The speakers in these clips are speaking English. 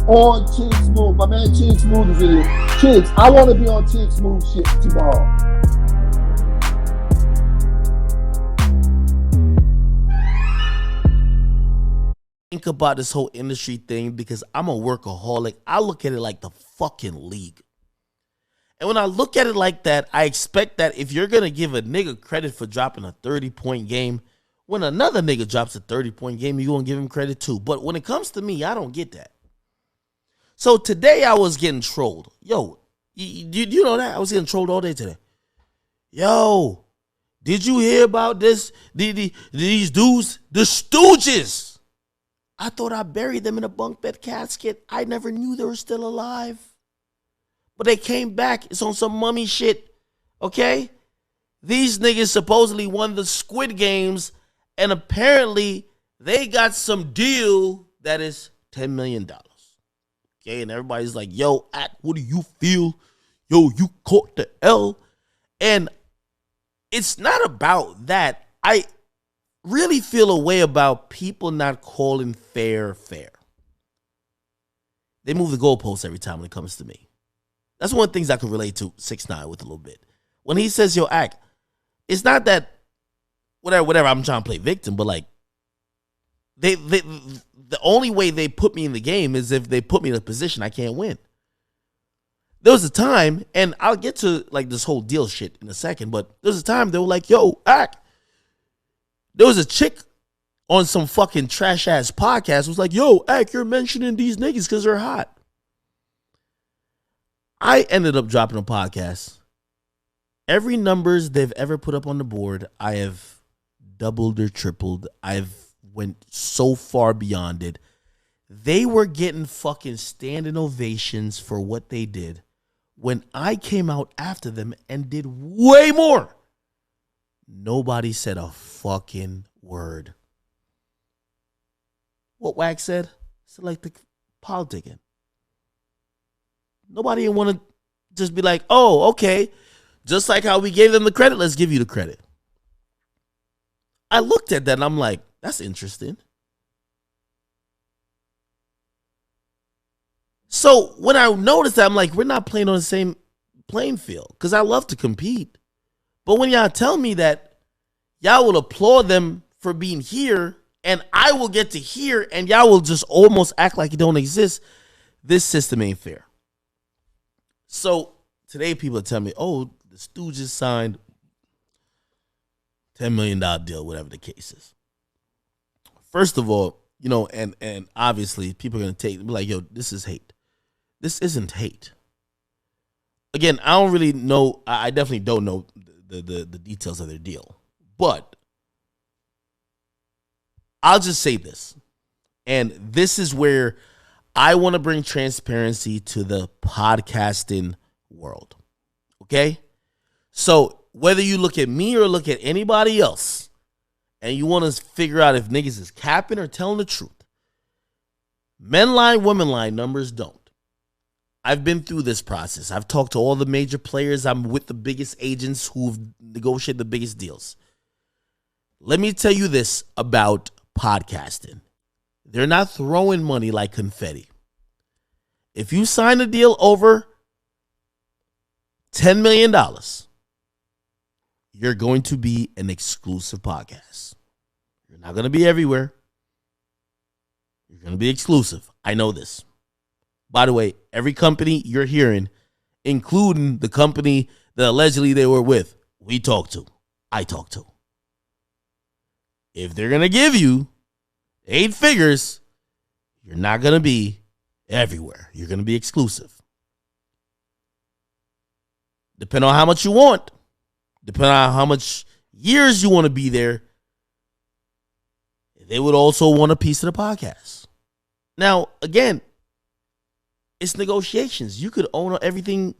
on Chig Smooth. My man Chig Smooth is in here. Chigs, I want to be on Chig Smooth shit tomorrow. Think about this whole industry thing because I'm a workaholic. I look at it like the fucking league. And when I look at it like that, I expect that if you're going to give a nigga credit for dropping a 30-point game, when another nigga drops a 30-point game, you're going to give him credit too. But when it comes to me, I don't get that. So today I was getting trolled. Yo, you know that? I was getting trolled all day today. Yo, did you hear about this? These dudes, the Stooges. I thought I buried them in a bunk bed casket. I never knew they were still alive. But they came back. It's on some mummy shit. Okay? These niggas supposedly won the Squid Games, and apparently they got some deal that is $10 million. Okay? And everybody's like, yo, what do you feel? Yo, you caught the L. And it's not about that. I really feel a way about people not calling fair. They move the goalposts every time when it comes to me. That's one of the things I can relate to 6ix9ine with a little bit. When he says, yo, act, it's not that whatever, I'm trying to play victim, but like they the only way they put me in the game is if they put me in a position I can't win. There was a time, and I'll get to like this whole deal shit in a second, but there was a time they were like, yo, act. There was a chick on some fucking trash ass podcast was like, yo, Ak, you're mentioning these niggas because they're hot. I ended up dropping a podcast. Every numbers they've ever put up on the board, I have doubled or tripled. I've went so far beyond it. They were getting fucking standing ovations for what they did when I came out after them and did way more. Nobody said a fucking word. What Wax said? It's like the politicking. Nobody want to just be like, oh, okay. Just like how we gave them the credit, let's give you the credit. I looked at that and I'm like, that's interesting. So when I noticed that, I'm like, we're not playing on the same playing field because I love to compete. But when y'all tell me that y'all will applaud them for being here and I will get to hear and y'all will just almost act like it don't exist, this system ain't fair. So today people are telling me, oh, the Stooges signed $10 million deal, whatever the case is. First of all, you know, and obviously people are going to be like, yo, this is hate. This isn't hate. Again, I don't really know. I definitely don't know the details of their deal. But I'll just say this. And this is where I want to bring transparency to the podcasting world. Okay? So whether you look at me or look at anybody else and you want to figure out if niggas is capping or telling the truth, men lie, women lie, numbers don't. I've been through this process. I've talked to all the major players. I'm with the biggest agents who've negotiated the biggest deals. Let me tell you this about podcasting. They're not throwing money like confetti. If you sign a deal over $10 million, you're going to be an exclusive podcast. You're not going to be everywhere. You're going to be exclusive. I know this. By the way, every company you're hearing, including the company that allegedly they were with, we talked to. I talked to. If they're going to give you 8 figures, you're not going to be everywhere. You're going to be exclusive. Depending on how much you want, depending on how much years you want to be there, they would also want a piece of the podcast. Now, again, it's negotiations. You could own everything.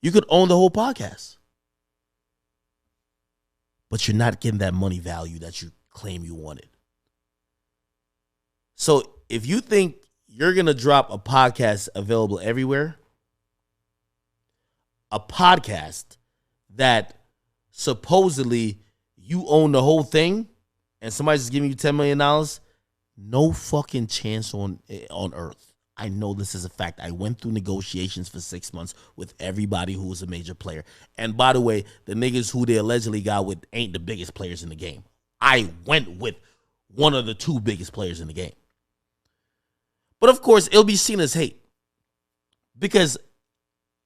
You could own the whole podcast. But you're not getting that money value that you claim you wanted. So if you think you're going to drop a podcast available everywhere, a podcast that supposedly you own the whole thing and somebody's just giving you $10 million, no fucking chance on earth. I know this is a fact. I went through negotiations for 6 months with everybody who was a major player. And by the way, the niggas who they allegedly got with ain't the biggest players in the game. I went with one of the two biggest players in the game. But of course, it'll be seen as hate. Because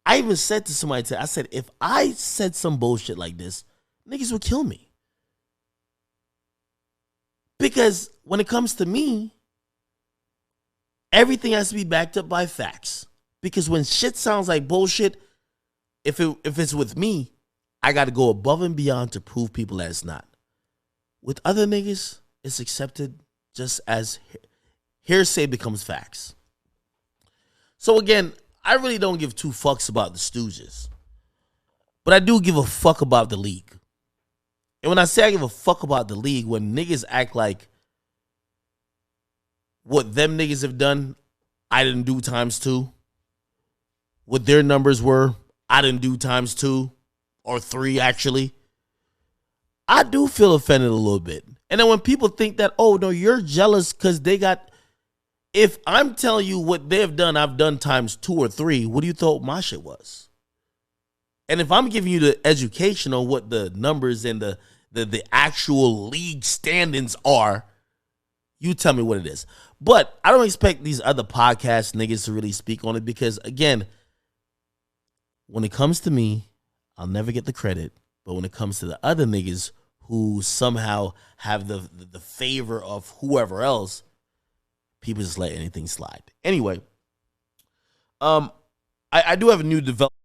I even said to somebody today, I said, if I said some bullshit like this, niggas would kill me. Because when it comes to me, everything has to be backed up by facts. Because when shit sounds like bullshit, if it's with me, I got to go above and beyond to prove people that it's not. With other niggas, it's accepted just as hearsay becomes facts. So again, I really don't give two fucks about the Stooges. But I do give a fuck about the league. And when I say I give a fuck about the league, when niggas act like what them niggas have done, I didn't do times two. What their numbers were, I didn't do times two or three, actually. I do feel offended a little bit. And then when people think that, oh, no, you're jealous because they got... If I'm telling you what they've done, I've done times 2 or 3, what do you thought my shit was? And if I'm giving you the education on what the numbers and the actual league standings are, you tell me what it is. But I don't expect these other podcast niggas to really speak on it because, again, when it comes to me, I'll never get the credit. But when it comes to the other niggas who somehow have the favor of whoever else, people just let anything slide. Anyway, I do have a new development.